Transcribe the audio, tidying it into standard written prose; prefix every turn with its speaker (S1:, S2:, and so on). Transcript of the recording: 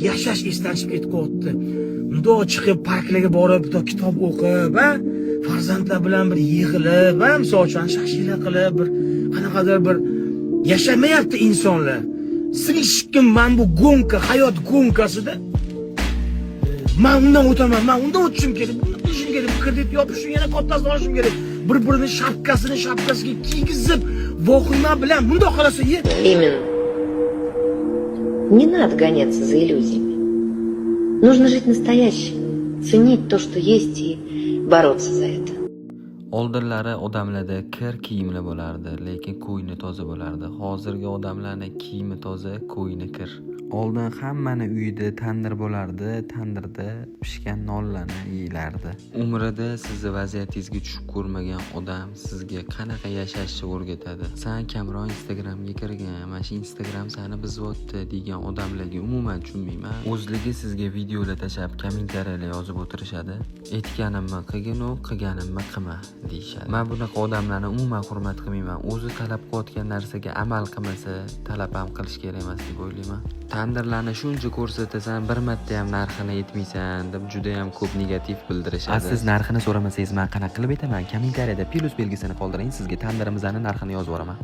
S1: Yashash esdan chiqib ketib, bundoq chiqib parklarga borib, bitta kitob o'qib, farzandlar bilan bir yig'ilib, misol uchun shashila qilib, bir qanaqadir bir yashamayapti insonlar. Слишком men bu gonka, hayot gonkasida men undan o'taman, men undan o'tishim kerak, buni qilishim kerak, kredit yopishim, yana kattasini olishim kerak. Bir-birini shapkasiga kiygizib, vohima bilan bundoq qilasa,
S2: Именно. Не надо гоняться за иллюзиями. Нужно жить настоящим, ценить то, что есть, и бороться за это.
S3: Oldinlari odamlarda kir kiyimli bo'lardi, lekin ko'yni toza bo'lardi. Hozirgi odamlarning kiyimi toza, ko'yni kir. Oldin hammani uyida tandir bo'lardi, tandirda pishgan nonlarni yeyilardi. Umrida sizni vaziyatingizga tushib ko'rmagan odam sizga qanaqa yashashni o'rgatadi. Sen kamroq Instagramga kirgan, mana shu Instagram seni bizyapti degan odamlarga umuman tushunmayman. O'zligi sizga videolar tashab, kommentariyalar yozib o'tirishadi. Aytganimni qilginu, qilganimni qilma deyishadi. Men bunaqa odamlarni umuman hurmat qilmayman. O'zi talab qilayotgan narsaga amal qilmasa, talab ham qilish kerak emas deb o'ylayman. Tandirlarni shuncha ko'rsatasan, bir marta ham narxini aytmaysan deb juda ham ko'p negativ bildirishadi. Siz narxini so'ramasangiz men qanaqa qilib aytaman? Kommentariyada plus belgisini qoldiring, sizga tandirimizning narxini yozib yuboraman.